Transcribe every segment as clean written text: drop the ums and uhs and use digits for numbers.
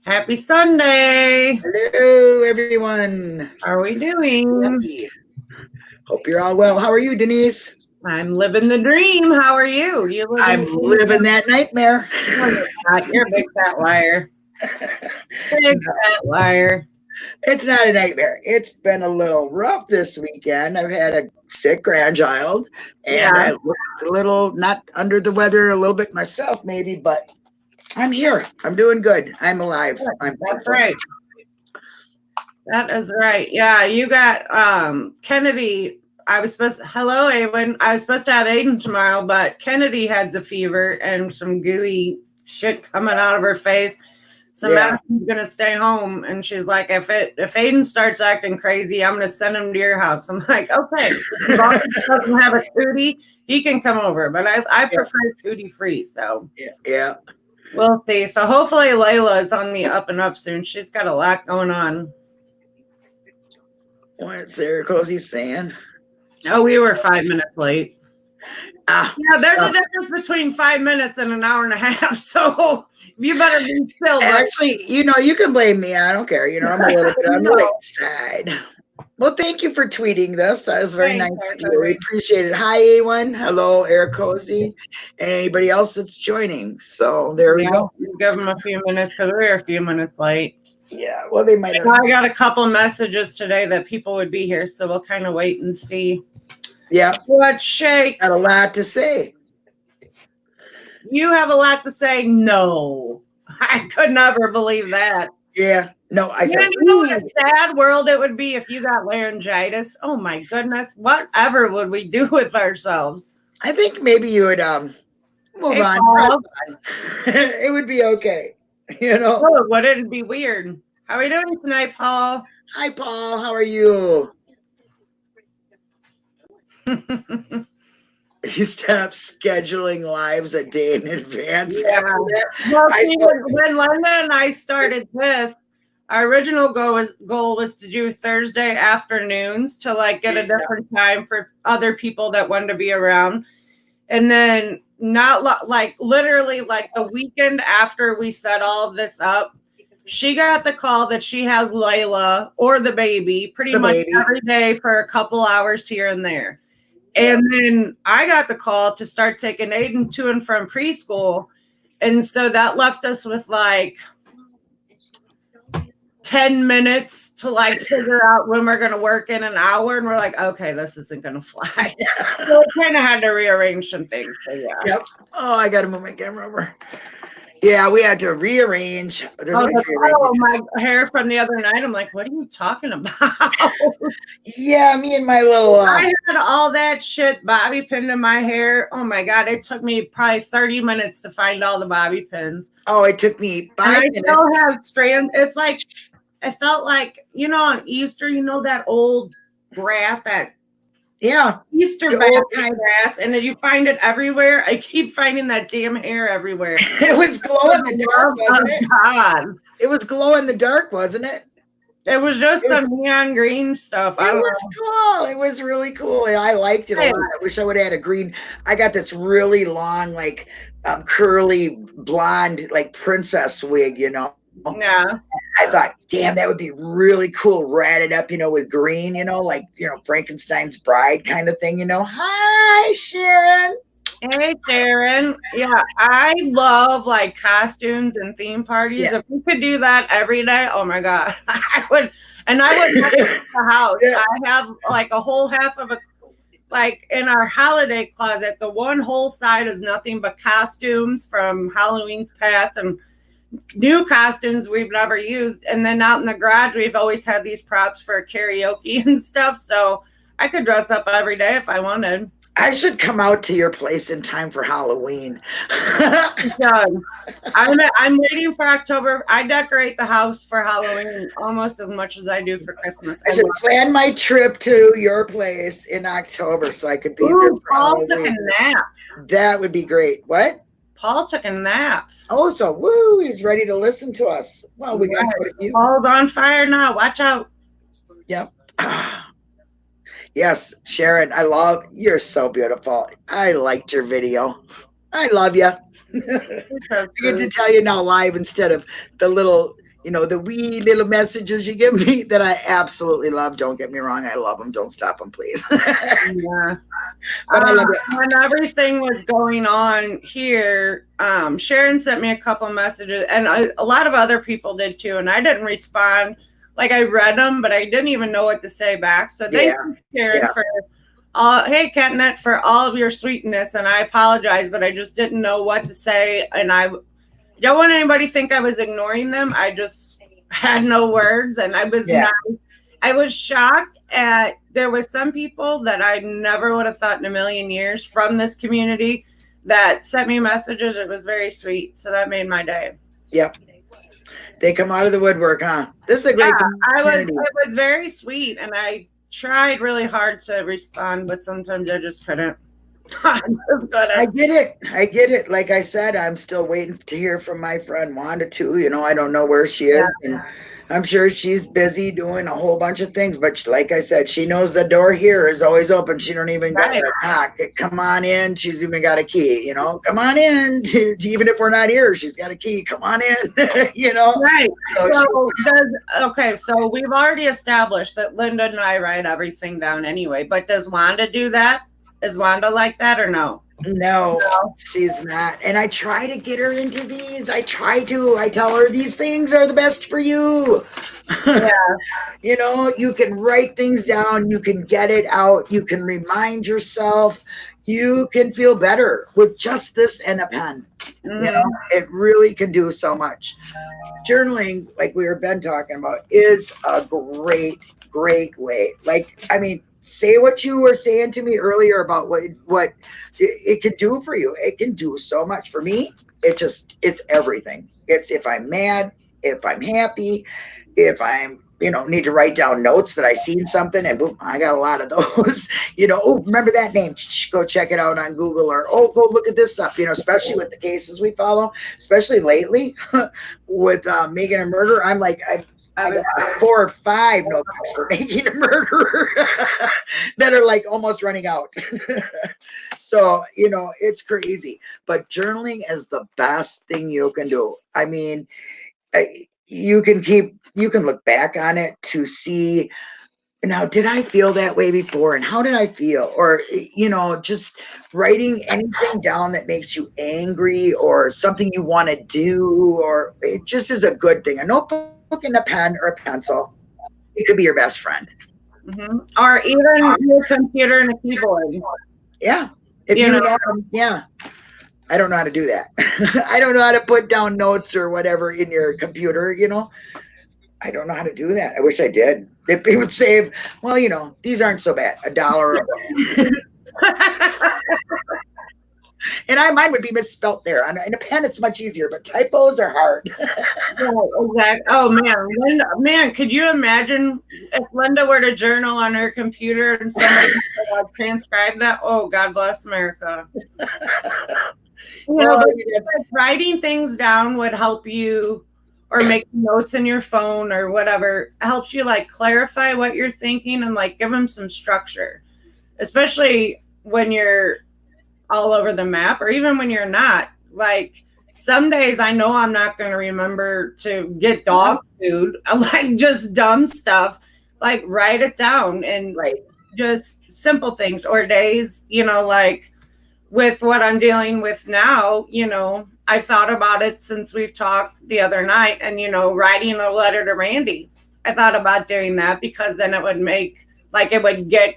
Happy Sunday. Hello, everyone. How are we doing? Happy. Hope you're all well. How are you, Denise? I'm living the dream. How are you? You I'm living that nightmare. No, you're not. You're a big fat liar. Big fat liar. It's not a nightmare. It's been a little rough this weekend. I've had a sick grandchild, and I look a little not under the weather, a little bit myself, maybe, but I'm here. I'm doing good. I'm alive. I'm That's thankful. right. That is right. Yeah, you got Kennedy. Hello, Awen. I was supposed to have Aiden tomorrow, but Kennedy had the fever and some gooey shit coming out of her face. So Madison's gonna stay home, and she's like, if Aiden starts acting crazy, I'm gonna send him to your house. I'm like, okay, as long as he doesn't have a cootie, he can come over, but I prefer cootie free. So yeah, we'll see. So hopefully Layla is on the up and up soon. She's got a lot going on. What's Sarah Cozy saying? Oh, we were 5 minutes late. Yeah, there's a difference between 5 minutes and an hour and a half. So you better be still. Actually, you can blame me. I don't care. I'm a little bit on the late side. Well, thank you for tweeting this. That was very nice of you. We appreciate it. Hi, A1. Hello, Eric Cozy, and anybody else that's joining. So there we go. Give them a few minutes because we're a few minutes late. Yeah, well, they might have. I got a couple messages today that people would be here, so we'll kind of wait and see. Yeah. What shakes? Got a lot to say. You have a lot to say? No. I could never believe that. Yeah. No, I said. You know what a sad world it would be if you got laryngitis? Oh, my goodness. Whatever would we do with ourselves? I think maybe you would move on. It would be okay. Oh, wouldn't it be weird? How are you doing tonight, Paul? Hi, Paul. How are you? You stop scheduling lives a day in advance. Yeah. Well, when Linda and I started this, our original goal was to do Thursday afternoons to get a different time for other people that wanted to be around. And then literally the weekend after we set all of this up, she got the call that she has Layla or the baby pretty much every day for a couple hours here and there. And then I got the call to start taking Aiden to and from preschool. And so that left us with 10 minutes to figure out when we're going to work in an hour. And we're like, okay, this isn't going to fly. So we kind of had to rearrange some things. So yeah. Yep. Oh, I got to move my camera over. Yeah, we had to rearrange. My hair from the other night. I'm like, what are you talking about? Yeah, me and my little. I had all that shit bobby pinned in my hair. Oh my God, it took me probably 30 minutes to find all the bobby pins. Oh, it took me 5 minutes. I still have strands. It's I felt like, on Easter, that old grass, Easter grass, and then you find it everywhere. I keep finding that damn hair everywhere. It was glow in the dark, wasn't it? God. It was glow in the dark, wasn't it? It was just some neon green stuff. It was cool. It was really cool. I liked it a lot. I wish I would have had a green. I got this really long, curly blonde, princess wig, Yeah. I thought, damn, that would be really cool. Ratted up, with green, Frankenstein's bride kind of thing, Hi, Sharon. Hey, Sharon. Yeah, I love costumes and theme parties. Yeah. If we could do that every day, oh my God, I would. And I would have the house. Yeah. I have a whole half of in our holiday closet, the one whole side is nothing but costumes from Halloween's past and new costumes we've never used. And then out in the garage, we've always had these props for karaoke and stuff. So I could dress up every day if I wanted. I should come out to your place in time for Halloween. Done. I'm waiting for October. I decorate the house for Halloween almost as much as I do for Christmas. I should plan my trip to your place in October so I could be there for Paul took a nap. That would be great. What? Paul took a nap. Oh, so woo, he's ready to listen to us. Well, we got you. Paul's on fire now. Watch out. Yep. Yes, Sharon, you're so beautiful. I liked your video. I love you. I get to tell you now live instead of the little, the wee little messages you give me that I absolutely love. Don't get me wrong, I love them. Don't stop them, please. Yeah. But I love it. When everything was going on here, Sharon sent me a couple messages, and a lot of other people did too. And I didn't respond. Like I read them, but I didn't even know what to say back. So thank you, Sharon, for hey, Catnet, for all of your sweetness. And I apologize, but I just didn't know what to say, and I don't want anybody to think I was ignoring them. I just had no words, and I was not. I was shocked at there was some people that I never would have thought in a million years from this community that sent me messages. It was very sweet, so that made my day. Yep, they come out of the woodwork, huh? This is a great community. It was very sweet, and I tried really hard to respond, but sometimes I just couldn't. I get it. Like I said, I'm still waiting to hear from my friend Wanda too. I don't know where she is, and I'm sure she's busy doing a whole bunch of things. But like I said, she knows the door here is always open. She don't even got to knock. Come on in. She's even got a key. Come on in. Even if we're not here, she's got a key. Come on in. Right. So we've already established that Linda and I write everything down anyway. But does Wanda do that? Is Wanda like that or no? No, she's not. And I try to get her into these. I tell her these things are the best for you. Yeah. You can write things down. You can get it out. You can remind yourself. You can feel better with just this and a pen. Mm-hmm. It really can do so much. Journaling, like we were been talking about, is a great way. Say what you were saying to me earlier about what it can do for you. It can do so much for me. It's everything. It's if I'm mad, if I'm happy, if I'm, need to write down notes that I seen something and boom, I got a lot of those, oh, remember that name, go check it out on Google, or, oh, go look at this up, especially with the cases we follow, especially lately with Making a Murder. I'm like, I got 4 or 5 notebooks for Making a Murderer that are like almost running out. So, it's crazy. But journaling is the best thing you can do. I mean, you can look back on it to see, now, did I feel that way before? And how did I feel? Or, just writing anything down that makes you angry or something you want to do, or it just is a good thing. A notebook and a pen or a pencil, it could be your best friend. Mm-hmm. Or even your computer and a keyboard. Yeah. If you know, yeah. I don't know how to do that. I don't know how to put down notes or whatever in your computer, I don't know how to do that. I wish I did. It would save, these aren't so bad. $1 a book. And mine would be misspelt there. In a pen, it's much easier, but typos are hard. Oh, exactly. Oh man, Linda, could you imagine if Linda were to journal on her computer and somebody transcribe that? Oh, God bless America. Writing things down would help you, or make notes in your phone or whatever, helps you clarify what you're thinking and give them some structure, especially when you're all over the map, or even when you're not. Some days I know I'm not going to remember to get dog food, just dumb stuff, write it down, and just simple things. Or days, with what I'm dealing with now, I thought about it since we've talked the other night, and writing a letter to Randy. I thought about doing that because then it would make it would get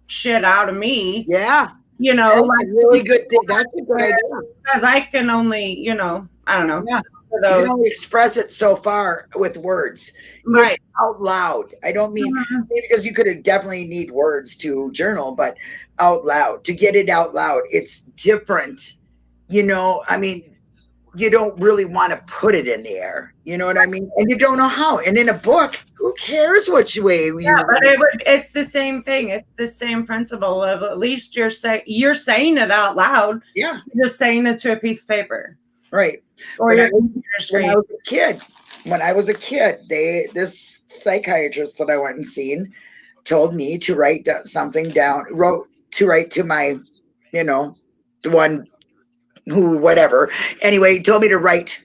shit out of me. Yeah. That's a really good thing. That's a good idea. Because I can only, I don't know. Yeah. You can only express it so far with words. Right. Out loud. I don't mean, because you could definitely need words to journal, but out loud, to get it out loud, it's different. I mean, you don't really want to put it in the air. You know what I mean? And you don't know how. And in a book, who cares which way you but it's the same thing. It's the same principle of, at least you're saying it out loud. Yeah. You're just saying it to a piece of paper. Right. Or when I was a kid, this psychiatrist that I went and seen told me to write something down, to write to my, the one who, whatever. Anyway, he told me to write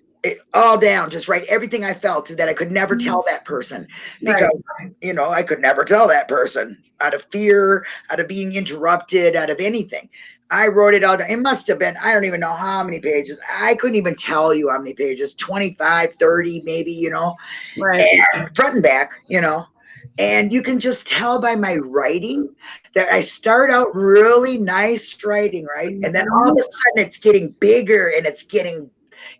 all down, just write everything I felt that I could never tell that person, because I could never tell that person out of fear, out of being interrupted, out of anything. I wrote it all down. It must have been, I don't even know how many pages. I couldn't even tell you how many pages, 25, 30 maybe, Right. and front and back, and you can just tell by my writing that I start out really nice writing, right? And then all of a sudden it's getting bigger, and it's getting,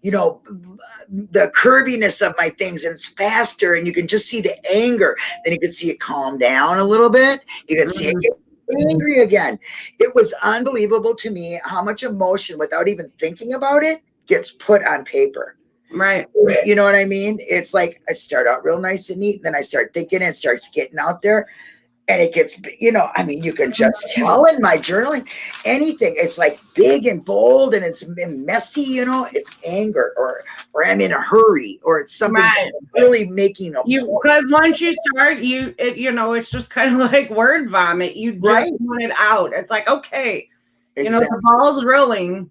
the curviness of my things, and it's faster, and you can just see the anger. Then you can see it calm down a little bit. You can see it get angry again. It was unbelievable to me how much emotion, without even thinking about it, gets put on paper. Right. You know what I mean? It's like I start out real nice and neat, and then I start thinking, and it starts getting out there, and it gets, you can just tell in my journaling, anything. It's like big and bold, and it's messy, it's anger, or I'm in a hurry, or it's something really making because once you start, it's just kind of like word vomit. You just want it out. It's like, okay, the ball's rolling.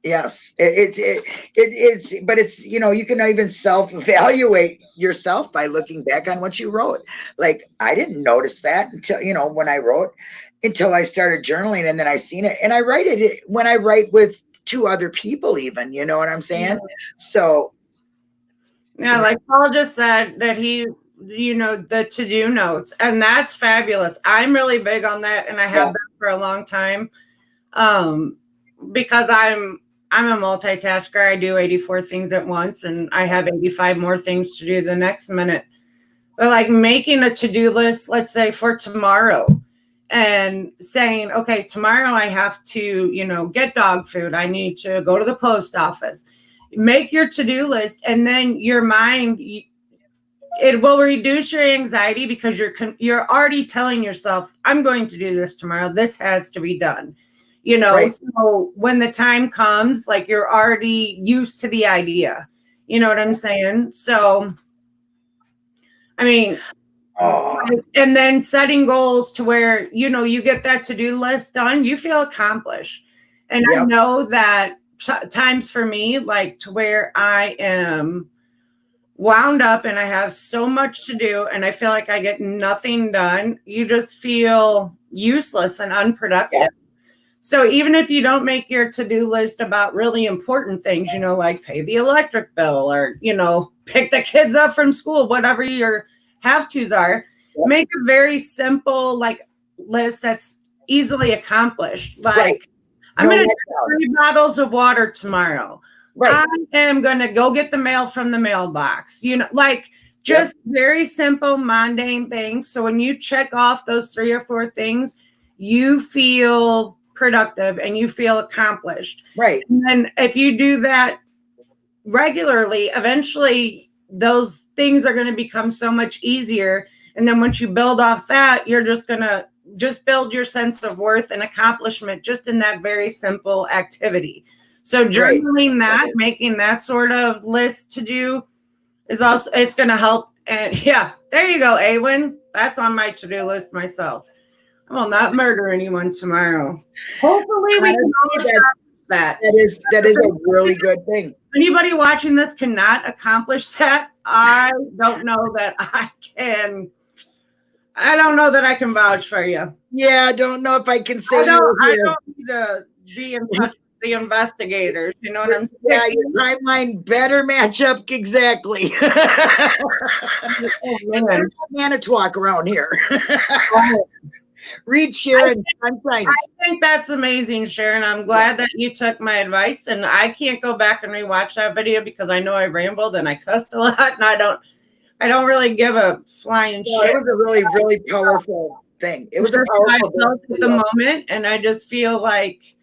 Yes, it's, but it's, you can even self-evaluate yourself by looking back on what you wrote. Like, I didn't notice that until, when I wrote, until I started journaling, and then I seen it, and I write it when I write with 2 other people even, you know what I'm saying? So. Yeah, like Paul just said that he, the to-do notes, and that's fabulous. I'm really big on that, and I have been for a long time, because I'm a multitasker. I do 84 things at once, and I have 85 more things to do the next minute. But like making a to-do list, let's say for tomorrow, and saying, okay, tomorrow I have to, get dog food. I need to go to the post office. Make your to-do list, and then your mind, it will reduce your anxiety, because you're already telling yourself, I'm going to do this tomorrow. This has to be done. So when the time comes, like, you're already used to the idea. You know what I'm saying? So, I mean, and then setting goals to where, you get that to-do list done, you feel accomplished. And I know that times for me, like, to where I am wound up and I have so much to do and I feel like I get nothing done, you just feel useless and unproductive. Yeah. So even if you don't make your to-do list about really important things, like pay the electric bill or, pick the kids up from school, whatever your have-tos are, make a very simple, like, list that's easily accomplished. Like, I'm going to drink 3 bottles of water tomorrow. I am going to go get the mail from the mailbox, like, just very simple, mundane things. So when you check off those 3 or 4 things, you feel productive and you feel accomplished. Right. And then if you do that regularly, eventually those things are going to become so much easier. And then once you build off that, you're just going to build your sense of worth and accomplishment just in that very simple activity. So journaling that, making that sort of list to do is also, it's going to help. And there you go, Awen. That's on my to-do list myself. I will not murder anyone tomorrow. Hopefully we can accomplish that. That is a really good thing. Anybody watching this cannot accomplish that. I don't know that I can. I don't know that I can vouch for you. Yeah, I don't know if I can say. I don't need to be in touch with the investigators. You know what I'm saying? Yeah, your timeline better match up exactly. There's no Manitowoc around here. Read Sharon. I think that's amazing, Sharon. I'm glad that you took my advice, and I can't go back and rewatch that video because I know I rambled and I cussed a lot, and I don't really give a flying shit. It was a really, really powerful thing. It was a powerful thing at the moment, and I just feel like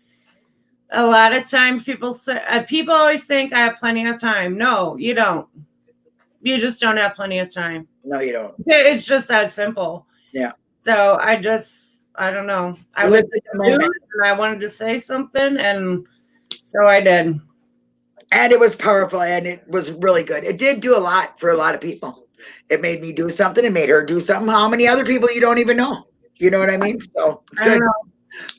a lot of times people always think I have plenty of time. No, you don't. You just don't have plenty of time. No, you don't. It's just that simple. Yeah. So I don't know. I was and I wanted to say something, and so I did. And it was powerful, and it was really good. It did do a lot for a lot of people. It made me do something. It made her do something. How many other people you don't even know? You know what I mean? So it's good.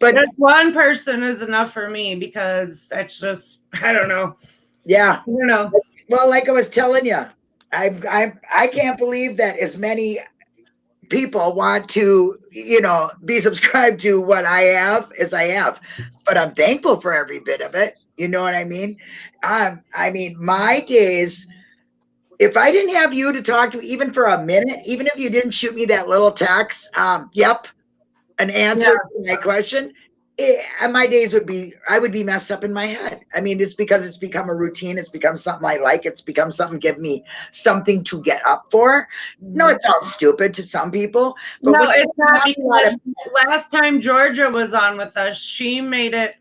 But just one person is enough for me because that's just, I don't know. Yeah. I don't know. Well, like I was telling you, I can't believe that as many people want to, be subscribed to what I have as I have. But I'm thankful for every bit of it. You know what I mean? I mean, my days, if I didn't have you to talk to even for a minute, even if you didn't shoot me that little text, yep, an answer to my question, my days I would be messed up in my head. I mean, it's because it's become a routine. It's become something I like. It's become something give me something to get up for. No, it sounds stupid to some people, but no, it's not, because last time Georgia was on with us, she made it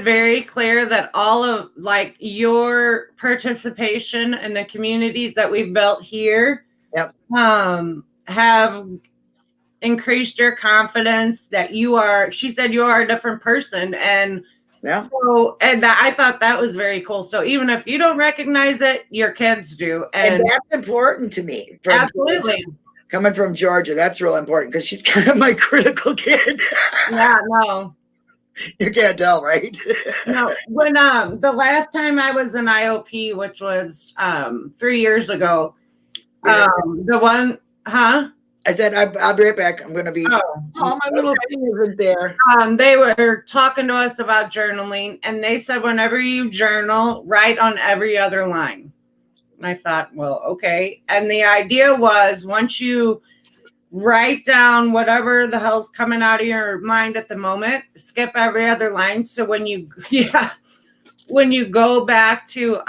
very clear that all of like your participation in the communities that we've built here yep. Have increased your confidence that she said you are a different person. And yeah. So, and I thought that was very cool. So even if you don't recognize it, your kids do. And that's important to me. Absolutely. Georgia. Coming from Georgia, that's real important because she's kind of my critical kid. Yeah, no. You can't tell, right? No, when the last time I was in IOP, which was 3 years ago, the one, I said, I'll be right back. I'm going to be, my little thing isn't there. They were talking to us about journaling, and they said, whenever you journal, write on every other line. And I thought, well, okay. And the idea was once you write down whatever the hell's coming out of your mind at the moment, skip every other line. So when you go back to,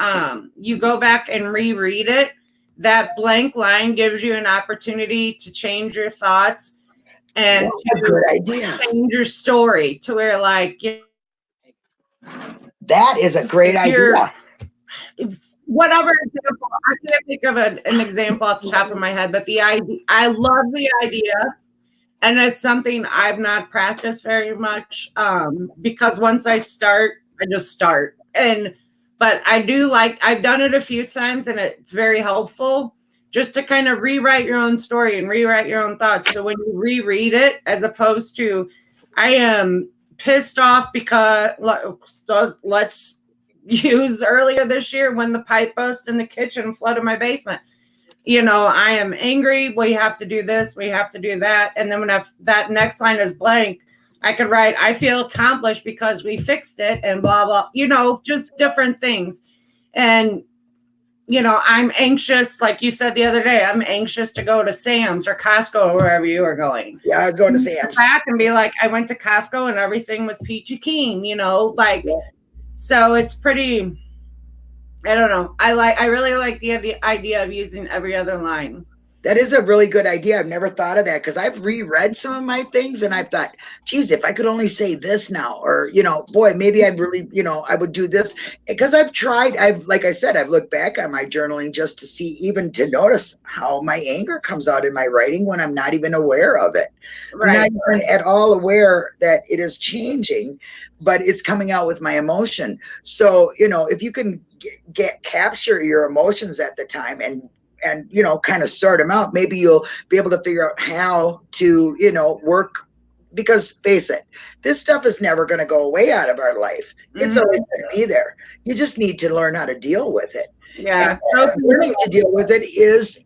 you go back and reread it, that blank line gives you an opportunity to change your thoughts and good idea. Change your story to where like that is a great idea. Whatever example, I can't think of an example off the top of my head, but I love the idea, and it's something I've not practiced very much because once I start, I just start. But I've done it a few times, and it's very helpful just to kind of rewrite your own story and rewrite your own thoughts. So when you reread it, as opposed to, I am pissed off because let's use earlier this year when the pipe burst in the kitchen and flooded my basement. I am angry. We have to do this. We have to do that. And then when that next line is blank, I could write, I feel accomplished because we fixed it and blah, blah, just different things. And, I'm anxious. Like you said the other day, I'm anxious to go to Sam's or Costco or wherever you are going. Yeah, I was going to Sam's. Back and be like, I went to Costco and everything was peachy keen, So it's pretty, I don't know. I really like the idea of using every other line. That is a really good idea. I've never thought of that because I've reread some of my things and I've thought, geez, if I could only say this now, or, boy, maybe I'd really, I would do this because I've like I said, I've looked back on my journaling just to see, even to notice how my anger comes out in my writing when I'm not even aware of it. Right. I'm not even at all aware that it is changing, but it's coming out with my emotion. So, if you can capture your emotions at the time and kind of sort them out, maybe you'll be able to figure out how to, work, because face it, this stuff is never going to go away out of our life. It's always going to be there. You just need to learn how to deal with it. Yeah. Learning to deal with it is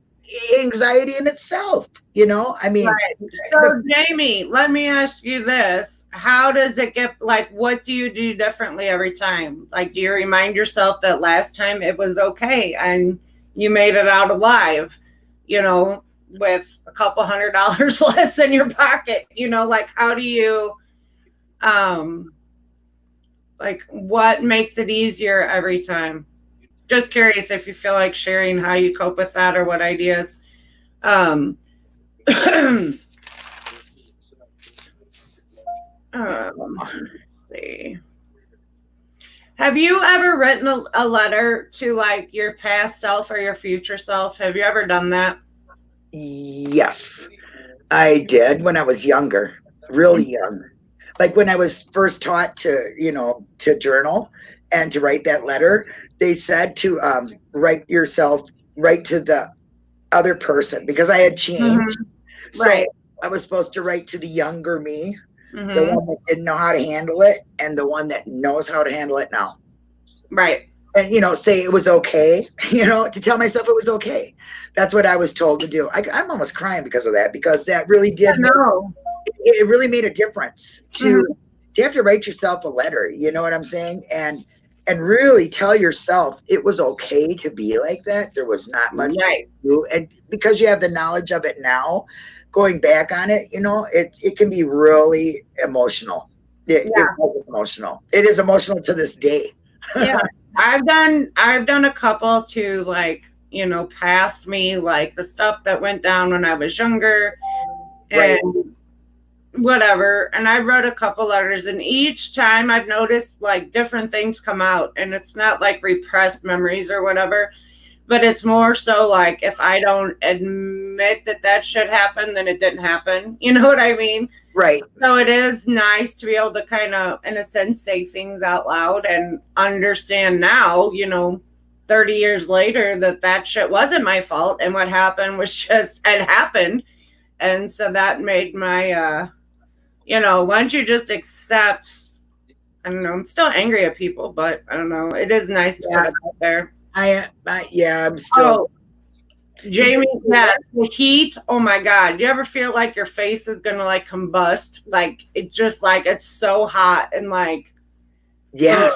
anxiety in itself, I mean. Right. So Jamie, let me ask you this. How does it get, what do you do differently every time? Do you remind yourself that last time it was okay and you made it out alive, with a couple $100 less in your pocket, how do you, what makes it easier every time? Just curious if you feel like sharing how you cope with that or what ideas. Let's see. Have you ever written a letter to your past self or your future self? Have you ever done that? Yes, I did when I was younger, really young. Like when I was first taught to, to journal and to write that letter, they said to write to the other person because I had changed. So right. I was supposed to write to the younger me, the one that didn't know how to handle it and the one that knows how to handle it now. Right. And, say it was okay, to tell myself it was okay. That's what I was told to do. I'm almost crying because of that, because that really I did, know. it really made a difference Mhm. to have to write yourself a letter, you know what I'm saying? And really tell yourself it was okay to be like that. There was not much to Right. do. And because you have the knowledge of it now, going back on it, it can be really emotional. It Yeah. was emotional. It is emotional to this day. Yeah. I've done a couple to like, past me, like the stuff that went down when I was younger Right. and whatever. And I wrote a couple letters, and each time I've noticed like different things come out, and it's not like repressed memories or whatever, but it's more so like if I don't admit that that should happen, then it didn't happen. You know what I mean? Right. So it is nice to be able to kind of, in a sense, say things out loud and understand now, 30 years later, that that shit wasn't my fault. And what happened was just, it happened. And so that made my, once you just accept, I don't know, I'm still angry at people, but I don't know. It is nice to put Yeah. it out there. Yeah, I'm still. Oh, Jamie, yes, the heat. Oh my God. Do you ever feel like your face is gonna like combust? Like it just like it's so hot and like Yes.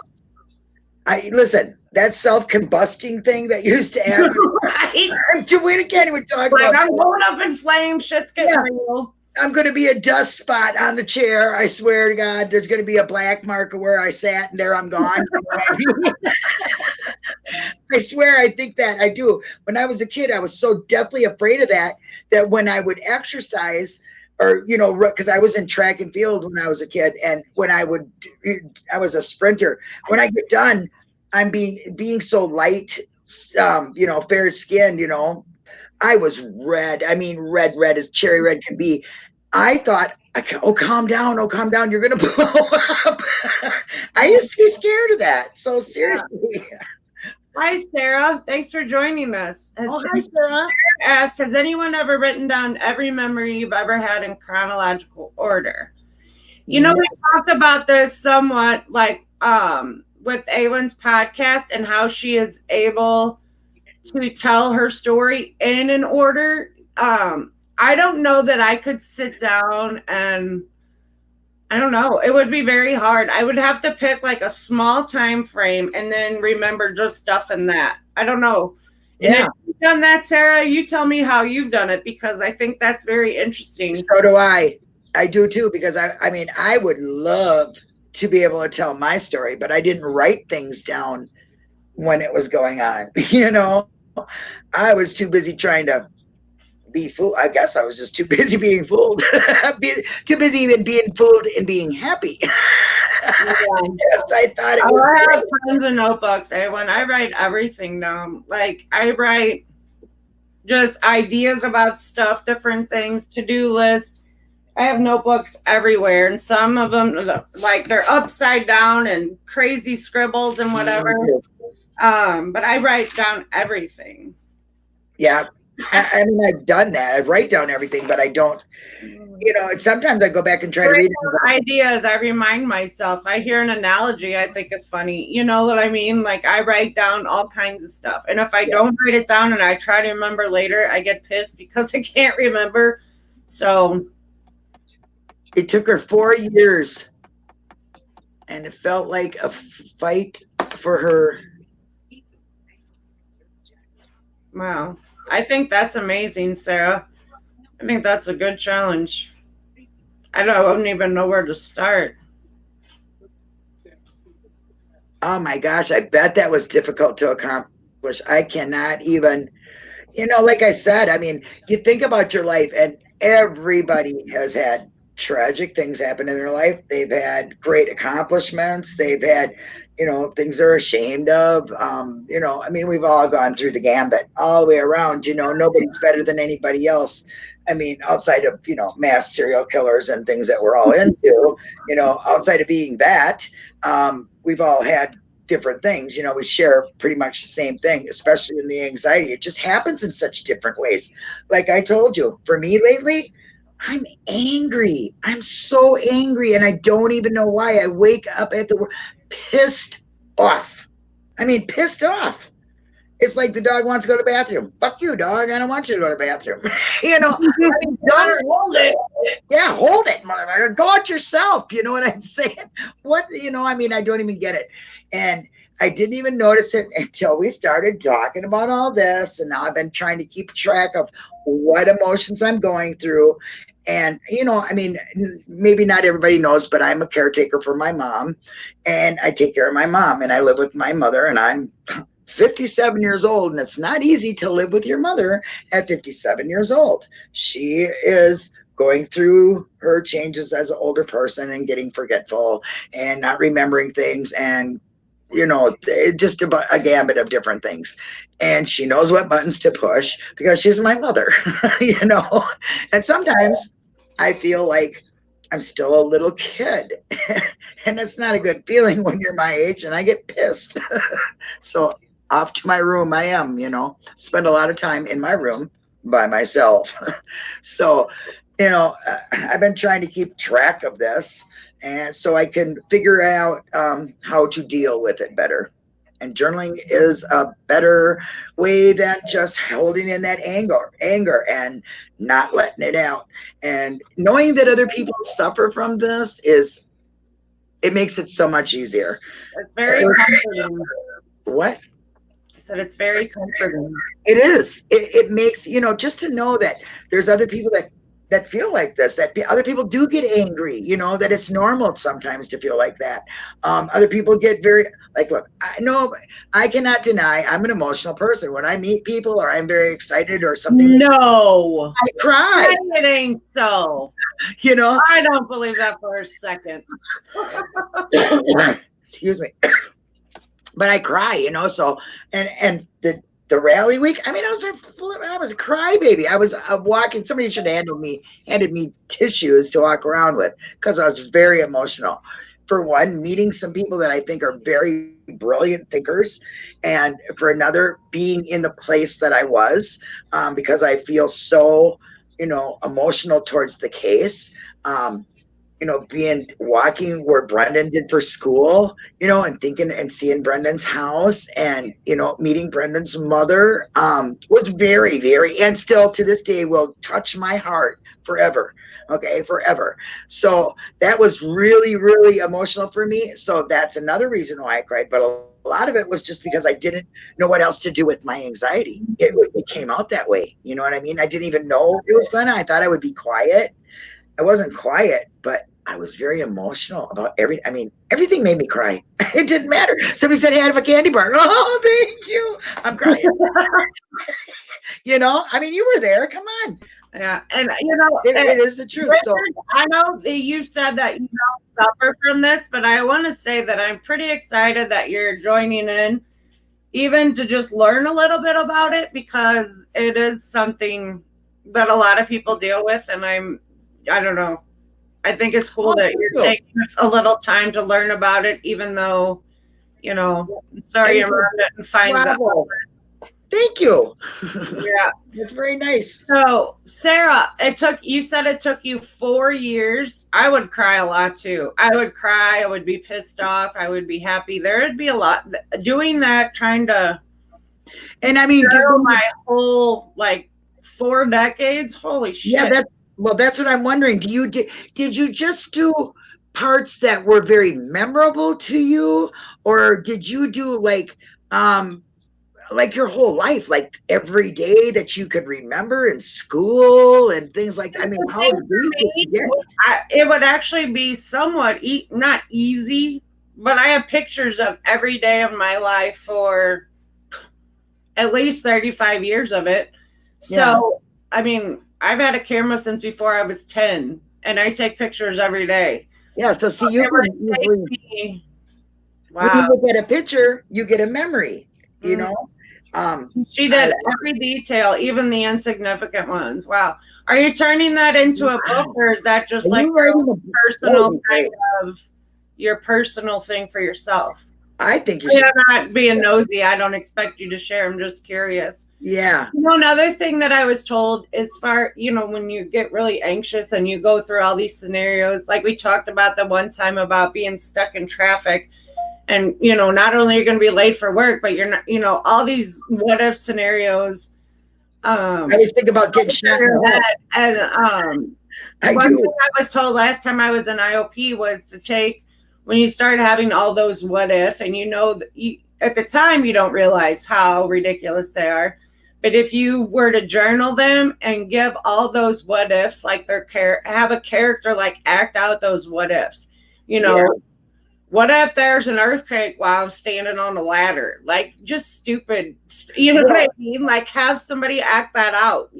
I listen, that self-combusting thing that used to happen. right? We can't even talk Like about I'm that. going up in flames, shit's getting Yeah. real. I'm going to be a dust spot on the chair. I swear to God, there's going to be a black mark of where I sat, and there I'm gone. You know what I mean? I swear, I think that I do. When I was a kid, I was so deathly afraid of that when I would exercise, or because I was in track and field when I was a kid, and when I was a sprinter. When I get done, I'm being so light, fair skinned. I was red. I mean, red as cherry red can be. I thought, oh, calm down. Oh, calm down. You're going to blow up. I used to be scared of that. So seriously. Hi, Sarah. Thanks for joining us. Oh, hi, Sarah. Asked, has anyone ever written down every memory you've ever had in chronological order? No. We talked about this somewhat, like with Awen's podcast and how she is able to tell her story in an order. I don't know that I could sit down and I don't know. It would be very hard. I would have to pick like a small time frame and then remember just stuff in that. I don't know. And Yeah. if you've done that, Sarah, you tell me how you've done it, because I think that's very interesting. So do I. I do too, because I mean, I would love to be able to tell my story, but I didn't write things down when it was going on. I was too busy trying to be fooled. I guess I was just too busy being fooled. Too busy even being fooled and being happy. Yeah. Yes, I thought it was. I have tons of notebooks. When I write everything down, like I write just ideas about stuff, different things, to-do lists. I have notebooks everywhere, and some of them, like they're upside down and crazy scribbles and whatever. But I write down everything. Yeah. I mean, I've done that. I write down everything, but I don't, and sometimes I go back and try to read it. Ideas, I remind myself. I hear an analogy I think is funny. You know what I mean? Like I write down all kinds of stuff. And if I don't write it down and I try to remember later, I get pissed because I can't remember. So it took her 4 years, and it felt like a fight for her. Wow. I think that's amazing, Sarah. I think that's a good challenge. I wouldn't even know where to start. Oh my gosh, I bet that was difficult to accomplish. I cannot even, like I said, I mean, you think about your life, and everybody has had tragic things happen in their life. They've had great accomplishments. They've had, things they're ashamed of. I mean, we've all gone through the gambit all the way around. Nobody's better than anybody else. I mean, outside of, mass serial killers and things that we're all into, outside of being that, we've all had different things. We share pretty much the same thing, especially in the anxiety. It just happens in such different ways. Like I told you, for me lately, I'm angry. I'm so angry, and I don't even know why. I wake up at the pissed off. I mean, pissed off. It's like the dog wants to go to the bathroom. Fuck you, dog. I don't want you to go to the bathroom. I mean, hold it. Yeah, hold it, motherfucker. Go out yourself. You know what I'm saying? What, I mean, I don't even get it. And I didn't even notice it until we started talking about all this. And now I've been trying to keep track of what emotions I'm going through. And, I mean, maybe not everybody knows, but I'm a caretaker for my mom. And I take care of my mom. And I live with my mother. And I'm 57 years old. And it's not easy to live with your mother at 57 years old. She is going through her changes as an older person and getting forgetful and not remembering things and just about a gambit of different things. And she knows what buttons to push because she's my mother. And sometimes I feel like I'm still a little kid. And it's not a good feeling when you're my age and I get pissed. So off to my room I am, spend a lot of time in my room by myself. So I've been trying to keep track of this, and so I can figure out how to deal with it better. And journaling is a better way than just holding in that anger and not letting it out. And knowing that other people suffer from this it makes it so much easier. It's very comforting. What? I said it's very comforting. It is. It makes, just to know that there's other people that feel like this, that other people do get angry, that it's normal sometimes to feel like that. Other people get very, look, I cannot deny I'm an emotional person. When I meet people or I'm very excited or something. No. I cry. It ain't so. I don't believe that for a second. Excuse me. But I cry, so, and the rally week, I mean, I was a crybaby. I was walking, somebody should have handed me tissues to walk around with because I was very emotional. For one, meeting some people that I think are very brilliant thinkers, and for another, being in the place that I was, because I feel so, emotional towards the case. Walking where Brendan did for school, and thinking and seeing Brendan's house and, meeting Brendan's mother was very, very, and still to this day will touch my heart forever. Okay, forever. So that was really, really emotional for me. So that's another reason why I cried. But a lot of it was just because I didn't know what else to do with my anxiety. It came out that way. You know what I mean? I didn't even know it was gonna. I thought I would be quiet. I wasn't quiet, but I was very emotional about everything. I mean, everything made me cry. It didn't matter. Somebody said, "Hey, I have a candy bar." Oh, thank you. I'm crying. I mean, you were there. Come on. Yeah, and it is the truth. So I know that you said that you don't suffer from this, but I want to say that I'm pretty excited that you're joining in, even to just learn a little bit about it, because it is something that a lot of people deal with, and I don't know. I think it's cool that you're taking a little time to learn about it, even though, sorry you learned it and find that. Thank you. Yeah. It's very nice. So, Sarah, you said it took you 4 years. I would cry a lot too. I would cry. I would be pissed off. I would be happy. There would be a lot doing that, trying to. And I mean, my whole 4 decades. Holy shit. Yeah, that's what I'm wondering. Did you just do parts that were very memorable to you, or did you do your whole life, like every day that you could remember in school and things like that? I mean, how deep did you get? It would actually be somewhat not easy, but I have pictures of every day of my life for at least 35 years of it. So, yeah. I mean, I've had a camera since before I was 10, and I take pictures every day. Yeah, so see, wow. When you look at a picture, you get a memory, She did every detail, even the insignificant ones. Wow. Are you turning that into a book, or is that just your personal thing for yourself? I think you're not being nosy. I don't expect you to share. I'm just curious. Yeah. Another thing that I was told is when you get really anxious and you go through all these scenarios, like we talked about the one time about being stuck in traffic, And, not only are you going to be late for work, but you're not, all these what if scenarios. I always think about getting shot in the head. And one thing I was told last time I was in IOP was to take, when you start having all those what if, and at the time you don't realize how ridiculous they are. But if you were to journal them and give all those what ifs, like have a character like act out those what ifs, what if there's an earthquake while I'm standing on a ladder? Like, just stupid, what I mean? Like, have somebody act that out,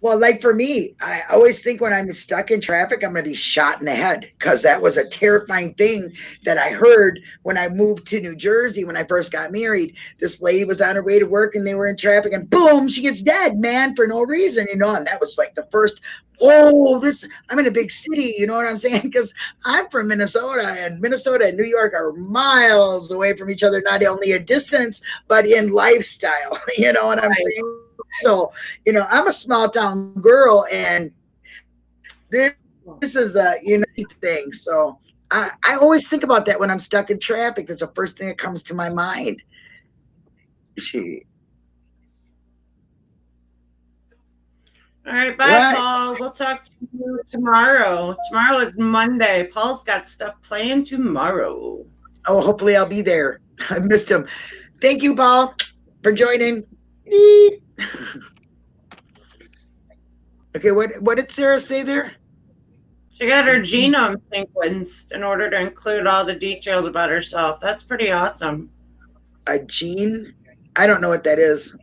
Well, like for me, I always think when I'm stuck in traffic, I'm going to be shot in the head, because that was a terrifying thing that I heard when I moved to New Jersey when I first got married. This lady was on her way to work and they were in traffic and boom, she gets dead, man, for no reason, and that was like the first, I'm in a big city, you know what I'm saying? Because I'm from Minnesota, and Minnesota and New York are miles away from each other, not only in distance, but in lifestyle, you know what I'm saying? So, I'm a small town girl, and this is a thing. So I always think about that when I'm stuck in traffic. That's the first thing that comes to my mind. All right, bye, Paul. We'll talk to you tomorrow. Tomorrow is Monday. Paul's got stuff planned tomorrow. Oh, hopefully I'll be there. I missed him. Thank you, Paul, for joining. Okay, what did Sarah say there? She got her genome sequenced in order to include all the details about herself. That's pretty awesome. A gene? I don't know what that is.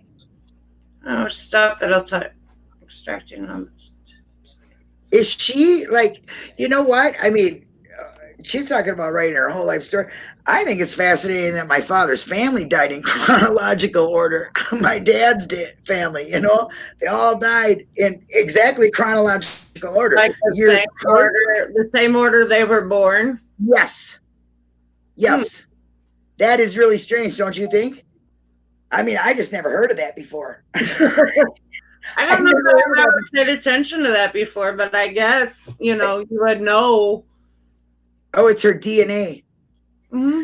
Oh, stuff that'll extracting them. Is she like, you know what? I mean, she's talking about writing her whole life story. I think it's fascinating that my father's family died in chronological order. My dad's family, they all died in exactly chronological order. Like the same order they were born? Yes. That is really strange, don't you think? I mean, I just never heard of that before. I don't know if I've ever paid attention to that before, but I guess, you would know. Oh, it's her DNA. Mm-hmm.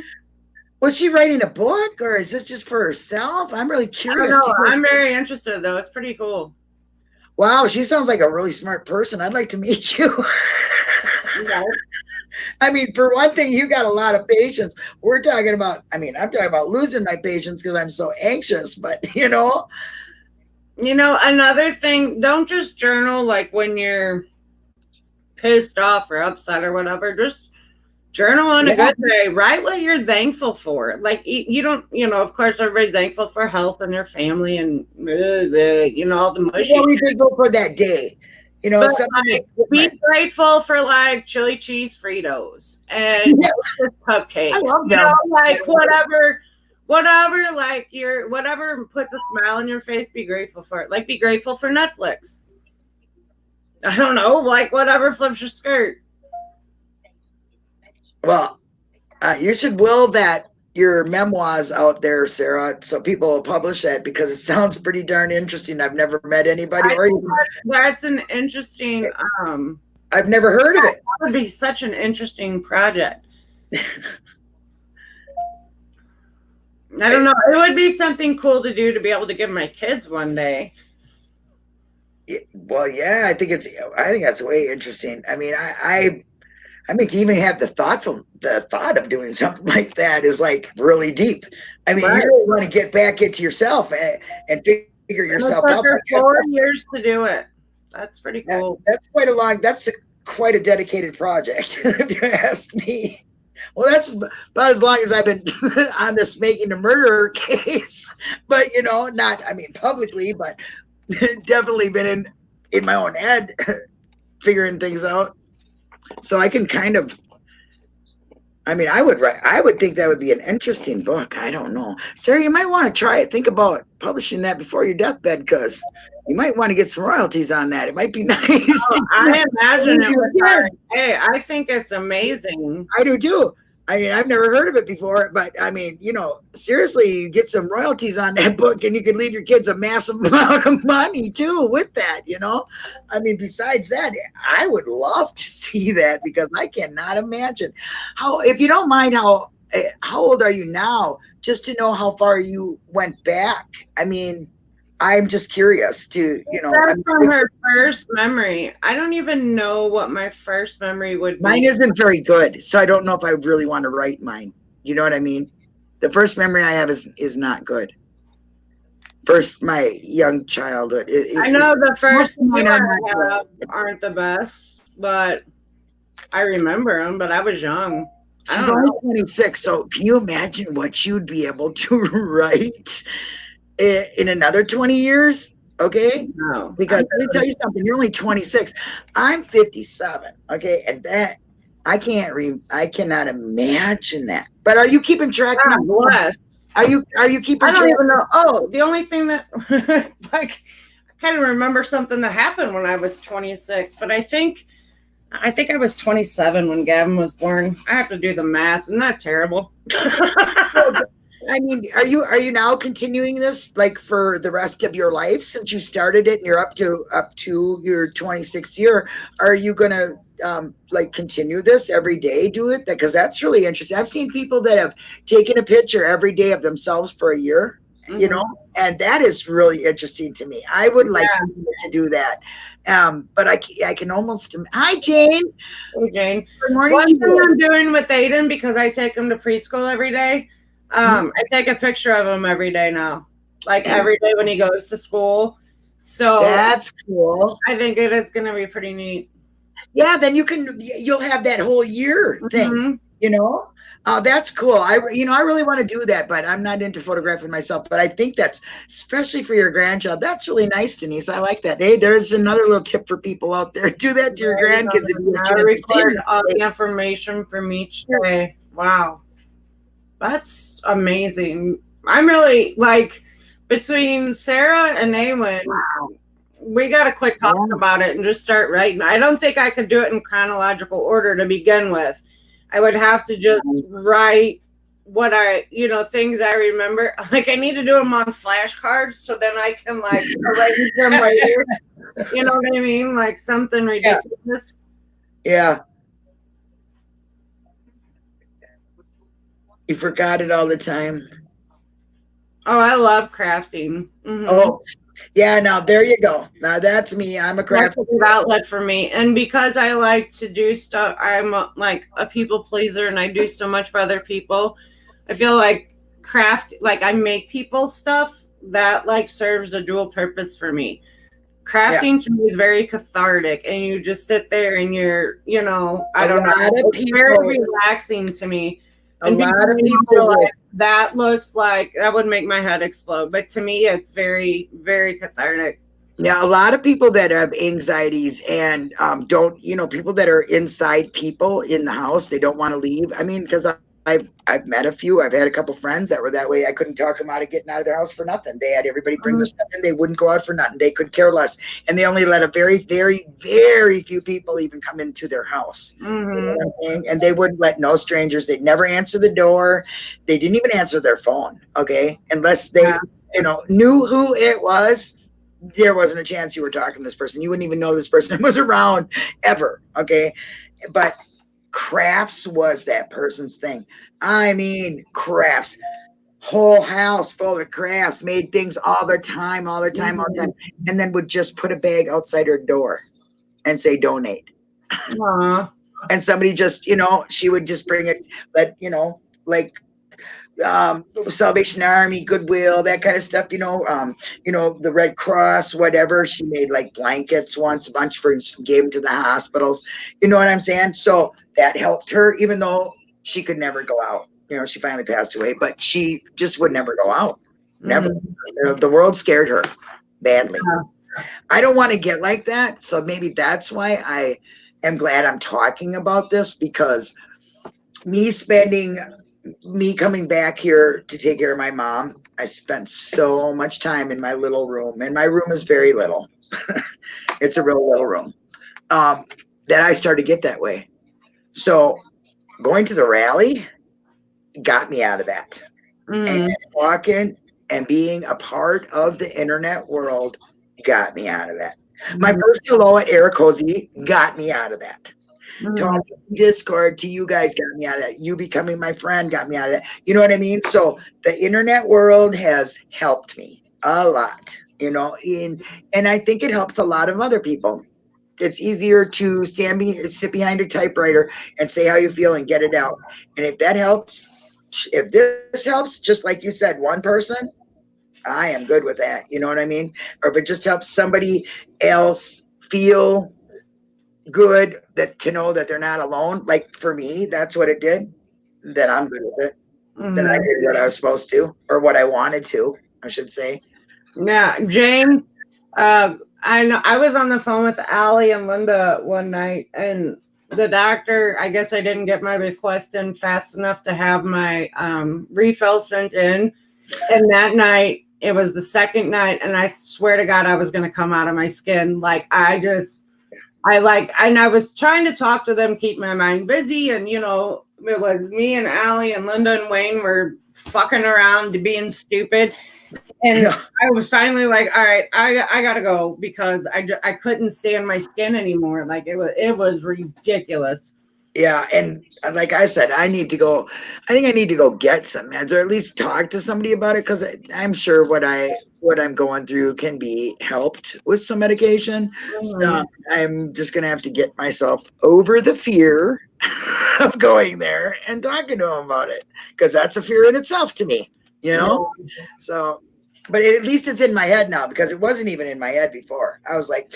Was she writing a book, or is this just for herself? I'm really curious. I'm very interested, though. It's pretty cool. Wow, she sounds like a really smart person. I'd like to meet you. Yeah. I mean, for one thing, you got a lot of patience. I'm talking about losing my patience because I'm so anxious, but another thing, don't just journal like when you're pissed off or upset or whatever. Just journal on a good day. Write what you're thankful for. Like, you don't, of course, everybody's thankful for health and their family and, all the mushy. What are we thankful for that day? Be grateful for like chili cheese Fritos and cupcakes. I love them. Like whatever, like whatever puts a smile on your face, be grateful for it. Like, be grateful for Netflix. I don't know, like whatever flips your skirt. Well, you should will that your memoirs out there, Sarah, so people will publish that, because it sounds pretty darn interesting. I've never met anybody. That's an interesting. I've never heard of it. That would be such an interesting project. I don't know. It would be something cool to do, to be able to give my kids one day. Well, yeah, I think that's way interesting. I mean, I mean, to even have the thought of doing something like that is like really deep. I mean, you really want to get back into yourself and figure yourself out. 4 years to do it. That's pretty cool. That's quite a dedicated project, if you ask me. Well, that's about as long as I've been on this making a murderer case, but publicly, but definitely been in my own head figuring things out. So I can I would think that would be an interesting book. I don't know. Sarah, you might want to try it. Think about publishing that before your deathbed, because you might want to get some royalties on that. It might be nice. I imagine it would. Hey, I think it's amazing. I do too. I mean, I've never heard of it before, but I mean, seriously, you get some royalties on that book, and you could leave your kids a massive amount of money too with that, I mean, besides that, I would love to see that, because I cannot imagine how, if you don't mind, how how old are you now? Just to know how far you went back. I mean, I'm just curious to, I That's mean, from her first memory. I don't even know what my first memory would mine be. isn't very good, so I don't know if I really want to write mine. You know what I mean? The first memory I have is not good. First, my young childhood. I know the Most first of few mine are not I have good. aren't the best, but I remember them, but I was young. I She's don't only know. 26, so can you imagine what you'd be able to write in another 20 years? Okay. No. Because let me tell you something, you're only 26. I'm 57. Okay. And that I cannot imagine that. But are you keeping track now? God bless. Are you I keeping don't track? even know. Oh, the only thing that like I kind of remember something that happened when I was 26, but I think I was 27 when Gavin was born. I have to do the math. Isn't that terrible? I mean, are you now continuing this like for the rest of your life since you started it and you're up to your 26th year? Are you gonna like continue this every day? Do it because that's really interesting. I've seen people that have taken a picture every day of themselves for a year, Mm-hmm. and that is really interesting to me. I would like Yeah. to do that. But I can almost. Hi, Jane. Hey, Jane. Good morning to One thing you. I'm doing with Aiden, because I take him to preschool every day, I take a picture of him every day now, like every day when he goes to school. So That's cool. I think it is going to be pretty neat. Yeah, then you'll have that whole year thing, Mm-hmm. you know? That's cool. I really want to do that, but I'm not into photographing myself. But I think that's, especially for your grandchild, that's really nice, Denise. I like that. Hey, there's another little tip for people out there. Do that to your grandkids if you get a I chance to see record them. all the information from each day. Wow. That's amazing. I'm really like between Sarah and Aylin, we got to quit talking about it and just start writing. I don't think I could do it in chronological order to begin with. I would have to just write what things I remember. Like I need to do them on flashcards so then I can like arrange them later. You know what I mean? Like something ridiculous. Yeah. You forgot it all the time. Oh, I love crafting. Mm-hmm. Oh, yeah. Now there you go. Now that's me. I'm a That's crafter. a good outlet for me. And because I like to do stuff, I'm like a people pleaser and I do so much for other people. I feel like like I make people stuff that like serves a dual purpose for me. Crafting to me is very cathartic and you just sit there and I don't know. It's very relaxing to me. A And lot of people people like that looks like that would make my head explode. But to me it's very, very cathartic. Yeah, a lot of people that have anxieties and don't, people that are inside people in the house, they don't want to leave. I mean, because I've met a few. I've had a couple friends that were that way. I couldn't talk them out of getting out of their house for nothing. They had everybody bring their stuff in. They wouldn't go out for nothing. They could care less, and they only let a very, very, very few people even come into their house. Mm-hmm. You know what I'm saying? And they wouldn't let no strangers. They'd never answer the door. They didn't even answer their phone. Okay, unless they, knew who it was. There wasn't a chance you were talking to this person. You wouldn't even know this person was around ever. Okay. But crafts was that person's thing. I mean, crafts, whole house full of crafts, made things all the time, all the time, all the time. And then would just put a bag outside her door and say, donate. And somebody just, she would just bring it, like Salvation Army, Goodwill, that kind of stuff, the Red Cross, whatever. She made like blankets once, a bunch for gave them to the hospitals. You know what I'm saying? So that helped her, even though she could never go out. She finally passed away, but she just would never go out. Never. The world scared her badly. I don't want to get like that. So maybe that's why I am glad I'm talking about this, because me coming back here to take care of my mom, I spent so much time in my little room, and my room is very little. It's a real little room, that I started to get that way. So going to the rally got me out of that. And walking and being a part of the internet world got me out of that. My first hello at Eric Cozy got me out of that. Mhm. talking in Discord to you guys got me out of that. You becoming my friend got me out of that. You know what I mean? So the internet world has helped me a lot, and I think it helps a lot of other people. It's easier to sit behind a typewriter and say how you feel and get it out. And if that helps, if this helps, just like you said, one person, I am good with that. You know what I mean? Or if it just helps somebody else feel good, that to know that they're not alone. Like for me, that's what it did. Then I'm good with it. Then I Mhm. did what I was supposed to, or what I wanted to, I should say. Yeah, Jane. I know I was on the phone with Allie and Linda one night, and the doctor. I guess I didn't get my request in fast enough to have my refill sent in. And that night, it was the second night, and I swear to God, I was going to come out of my skin. Like and I was trying to talk to them, keep my mind busy, and it was me and Allie and Linda and Wayne were fucking around, being stupid. And Yeah. I was finally like, all right, I gotta go because I couldn't stand my skin anymore. Like it was ridiculous. Yeah, and like I said, I need to go. I think I need to go get some meds, or at least talk to somebody about it, because I'm sure what I'm going through can be helped with some medication. So Mhm. I'm just gonna have to get myself over the fear of going there and talking to them about it, because that's a fear in itself to me. You Yeah. know. So, but at least it's in my head now, because it wasn't even in my head before. I was like,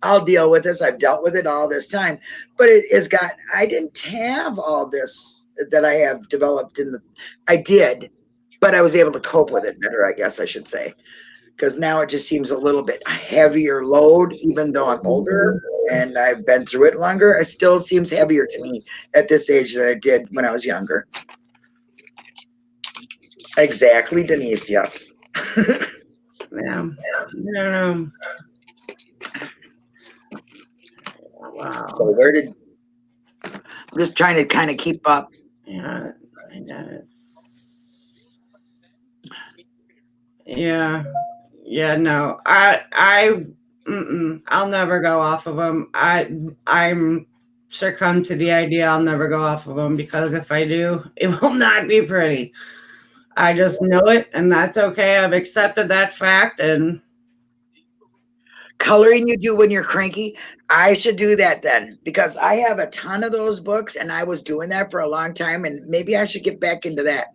I'll deal with this. I've dealt with it all this time, but it has got. I didn't have all this that I have developed I did, but I was able to cope with it better, I guess I should say, because now it just seems a little bit heavier load, even though I'm older Mhm. and I've been through it longer. It still seems heavier to me at this age than it did when I was younger. Exactly, Denise. Yes. Yeah. No. So Wow. where did I'm just trying to kind of keep up. Yeah. I guess. Yeah. Yeah. No. I'll never go off of them. I'm succumb to the idea I'll never go off of them because if I do, it will not be pretty. I just know it, and that's okay. I've accepted that fact, and Coloring you do when you're cranky, I should do that then, because I have a ton of those books and I was doing that for a long time, and maybe I should get back into that.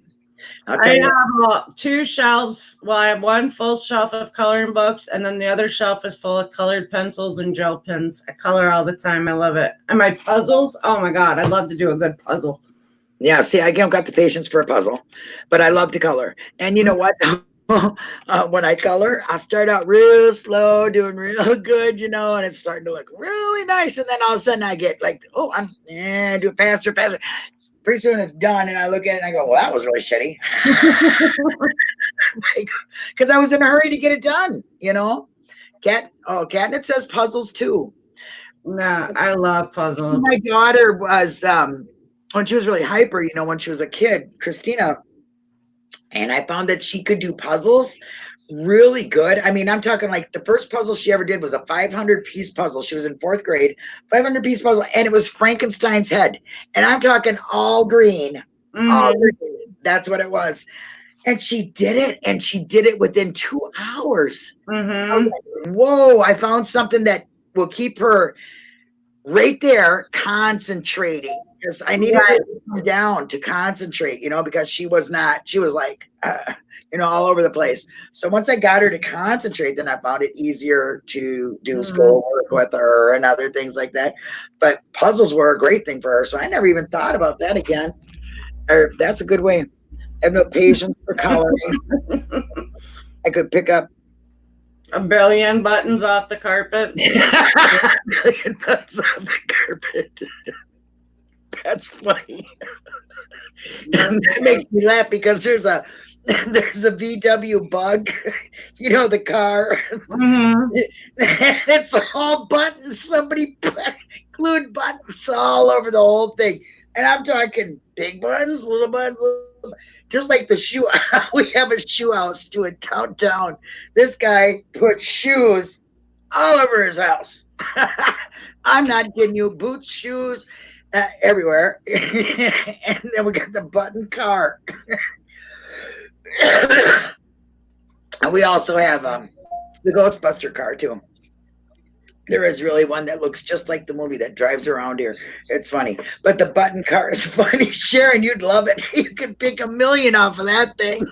I'll I tell you. have two shelves. Well, I have one full shelf of coloring books, and then the other shelf is full of colored pencils and gel pens. I color all the time. I love it. And my puzzles, oh my God, I love to do a good puzzle. Yeah, see, I don't got the patience for a puzzle, but I love to color. And you know what? When I color, I start out real slow, doing real good, and it's starting to look really nice. And then all of a sudden I get like, oh, do it faster, faster. Pretty soon it's done, and I look at it and I go, well, that was really shitty. Because I was in a hurry to get it done. Catnip says puzzles too. Yeah, I love puzzles. My daughter was when she was really hyper, when she was a kid, Christina, and I found that she could do puzzles really good. I mean, I'm talking like the first puzzle she ever did was a 500-piece puzzle. She was in fourth grade, 500-piece puzzle, and it was Frankenstein's head. And I'm talking all green, all Mm-hmm. green. That's what it was. And she did it, and she did it within 2 hours. I was Mm-hmm. like, whoa, I found something that will keep her right there concentrating, because I needed her Right. to come down to concentrate, because she was like, all over the place. So once I got her to concentrate, then I found it easier to do Mm-hmm. schoolwork with her and other things like that. But puzzles were a great thing for her. So I never even thought about that again. Or that's a good way. I have no patience for coloring. I could pick up A billion buttons off the carpet. million bucks on the carpet. That's funny. And that makes me laugh because there's a VW Bug, the car. Mm-hmm. It's all buttons. Somebody glued buttons all over the whole thing. And I'm talking big buttons, little buttons, just like the shoe. We have a shoe house to a downtown. This guy put shoes all over his house. I'm not kidding you. Boots, shoes, everywhere. And then we got the button car. And we also have the Ghostbuster car too. There is really one that looks just like the movie that drives around here. It's funny. But the button car is funny. Sharon, you'd love it. You could pick a million off of that thing.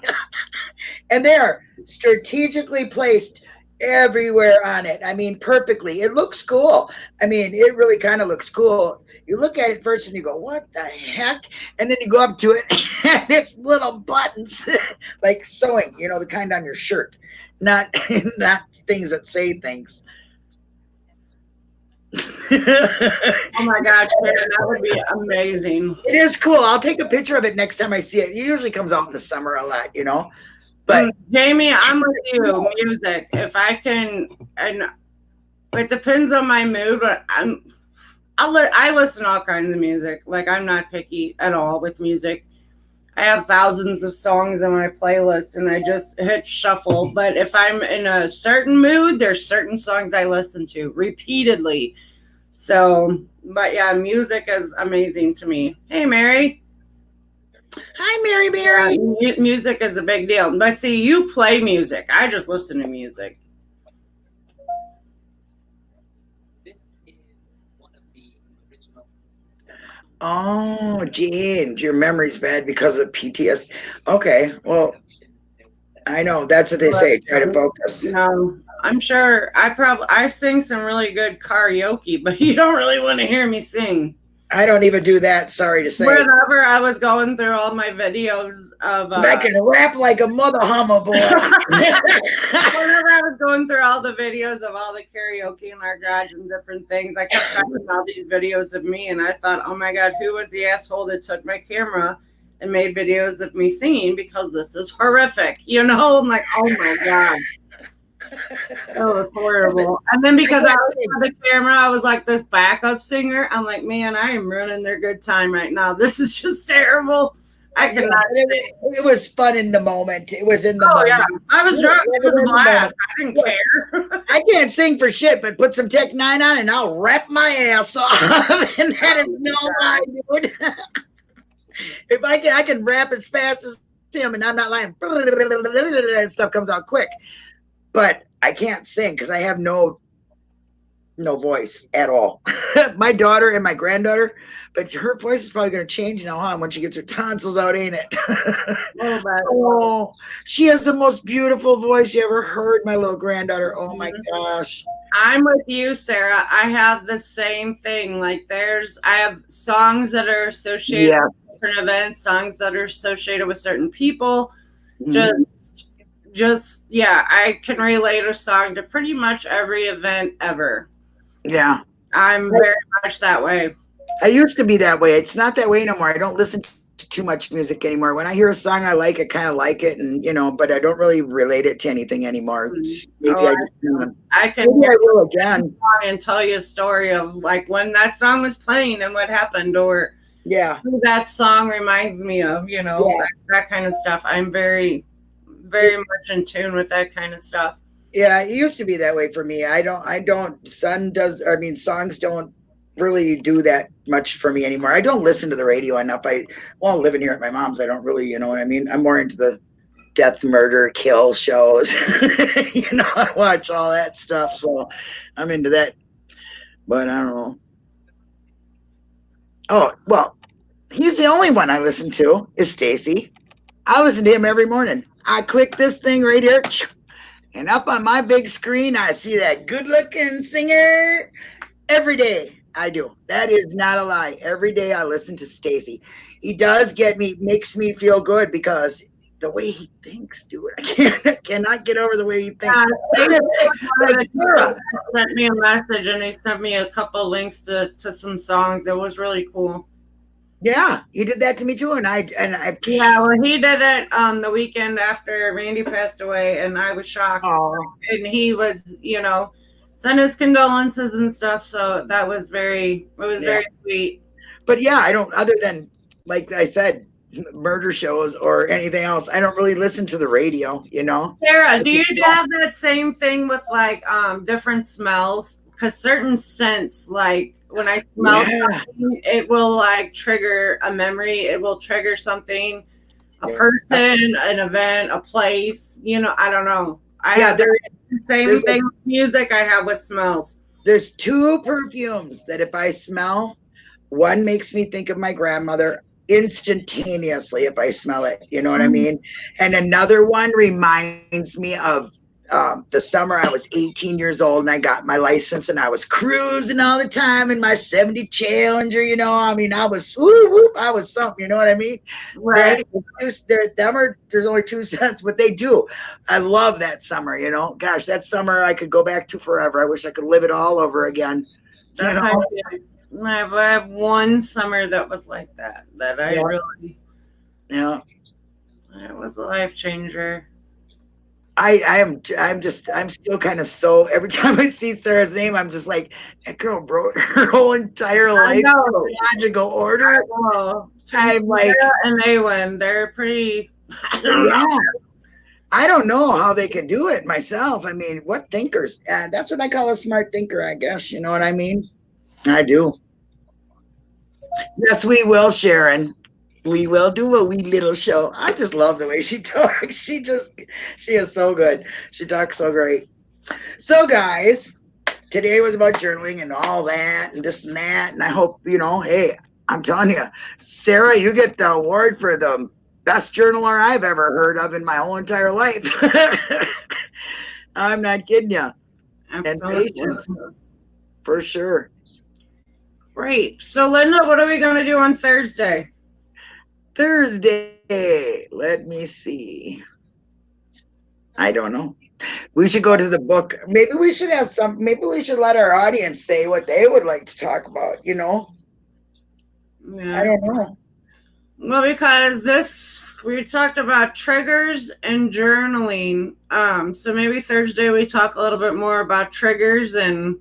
And they're strategically placed everywhere on it. I mean, perfectly. It looks cool. I mean, it really kind of looks cool. You look at it first and you go, what the heck? And then you go up to it and it's little buttons like sewing, you know, the kind on your shirt, not not things that say things. Oh my gosh, Sharon, that would be amazing. It is cool. I'll take a picture of it next time I see it. It usually comes out in the summer a lot, you know. But Jamie, I'm with you. Music, if I can, and it depends on my mood. But I listen to all kinds of music. Like, I'm not picky at all with music. I have thousands of songs on my playlist, and I just hit shuffle. But if I'm in a certain mood, there's certain songs I listen to repeatedly. So, but yeah, music is amazing to me. Hey, Mary. Hi, Mary. Music is a big deal. But see, you play music. I just listen to music. Oh, Gene, your memory's bad because of PTSD. Okay, well, I know that's what they say. Try to focus. No, I'm sure I sing some really good karaoke, but you don't really want to hear me sing. I don't even do that. Sorry to say. Whenever I was going through all my videos of, I can rap like a mother hummer boy. Whenever I was going through all the videos of all the karaoke in our garage and different things, I kept finding all these videos of me, and I thought, oh my God, who was the asshole that took my camera and made videos of me singing, because this is horrific, you know? I'm like, oh my God. Oh, it's horrible. And then because I was on the camera, I was like this backup singer. I'm like, man, I am ruining their good time right now. This is just terrible. I cannot. It was fun in the moment. It was in the moment. Yeah. I was drunk. It was a blast. I didn't care. I can't sing for shit, but put some Tech 9 on and I'll rap my ass off. And that is no lie, dude. If I can rap as fast as him, and I'm not lying. And stuff comes out quick. But I can't sing because I have no voice at all. My daughter and my granddaughter, but her voice is probably going to change now, huh? When she gets her tonsils out, ain't it? Oh, she has the most beautiful voice you ever heard, my little granddaughter. Oh my gosh. I'm with you, Sarah. I have the same thing. Like, I have songs that are associated with different events, songs that are associated with certain people. Just I can relate a song to pretty much every event ever. Yeah. I'm very much that way. I used to be that way. It's not that way no more. I don't listen to too much music anymore. When I hear a song I like, I kind of like it, and but I don't really relate it to anything anymore. Maybe I will again and tell you a story of like when that song was playing and what happened, or who that song reminds me of, that kind of stuff. I'm very much in tune with that kind of stuff. Yeah, it used to be that way for me. Songs don't really do that much for me anymore. I don't listen to the radio enough. Living here at my mom's, I don't really, you know what I mean? I'm more into the death, murder, kill shows. I watch all that stuff, so I'm into that. But I don't know. Oh, well, he's the only one I listen to is Stacy. I listen to him every morning. I click this thing right here, and up on my big screen, I see that good-looking singer every day. I do. That is not a lie. Every day I listen to Stacy. He does makes me feel good because the way he thinks, dude. I cannot get over the way he thinks. Sent me a message, and he sent me a couple links to some songs. It was really cool. Yeah, he did that to me too, and I. Yeah, well, he did it on the weekend after Randy passed away, and I was shocked. And he was, sent his condolences and stuff. So that was very sweet. But yeah, I don't. Other than like I said, murder shows or anything else, I don't really listen to the radio. Sarah, do you have that same thing with like different smells? because certain scents, like when I smell something, it will like trigger a memory. It will trigger something, a person, an event, a place. I don't know. I have the same thing with music I have with smells. There's 2 perfumes that if I smell, one makes me think of my grandmother instantaneously if I smell it. You know what I mean? And another one reminds me of the summer I was 18 years old and I got my license and I was cruising all the time in my 70 Challenger. I mean, I was I was something. You know what I mean? Right. There's only 2 cents, but they do. I love that summer. Gosh, that summer I could go back to forever. I wish I could live it all over again. That's how I have one summer that was like that. That I really. Yeah. It was a life changer. I'm still kind of so every time I see Sarah's name, I'm just like, that girl wrote her whole entire life in logical order. I'm like, and Awen, they're pretty. I don't know how they can do it myself. I mean, what thinkers? That's what I call a smart thinker, I guess. You know what I mean? I do. Yes, we will, Sharon. We will do a wee little show. I just love the way she talks. She is so good. She talks so great. So, guys, today was about journaling and all that and this and that. And I hope, hey, I'm telling you, Sarah, you get the award for the best journaler I've ever heard of in my whole entire life. I'm not kidding you. Absolutely. And patience, for sure. Great. So, Linda, what are we going to do on Thursday? Let me see. I don't know. We should go to the book. Maybe we should let our audience say what they would like to talk about, Yeah. I don't know. Well, because we talked about triggers and journaling. So maybe Thursday we talk a little bit more about triggers and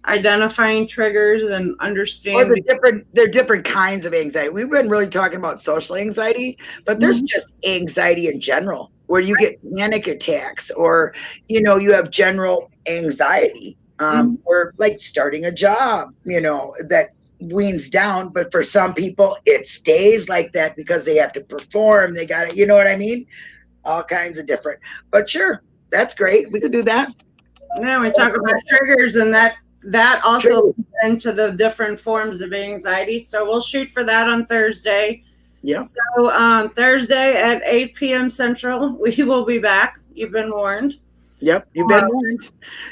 identifying triggers and understanding. There are different kinds of anxiety. We've been really talking about social anxiety, but there's just anxiety in general where you get panic attacks or, you have general anxiety or like starting a job, that weans down. But for some people, it stays like that because they have to perform. They got it. You know what I mean? All kinds of different. But sure, that's great. We could do that. Yeah, we talk about triggers and that also into the different forms of anxiety. So we'll shoot for that on Thursday. Yeah. So Thursday at 8 p.m. Central, we will be back. You've been warned. Yep, you've been warned.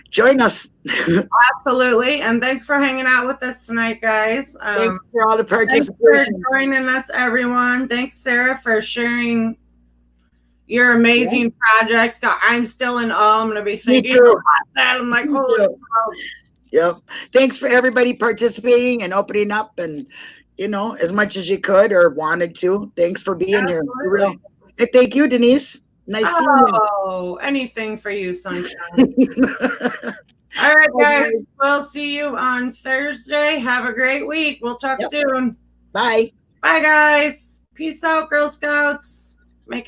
Join us. Absolutely. And thanks for hanging out with us tonight, guys. Thanks for all the participation. Thanks for joining us, everyone. Thanks, Sarah, for sharing your amazing project. I'm still in awe. I'm going to be thinking about that. I'm like, holy cow. Yep. Thanks for everybody participating and opening up and, as much as you could or wanted to. Thanks for being here. For real. And thank you, Denise. Nice seeing you. Oh, anything for you, sunshine. All right, guys. We'll see you on Thursday. Have a great week. We'll talk soon. Bye. Bye, guys. Peace out, Girl Scouts. Make it a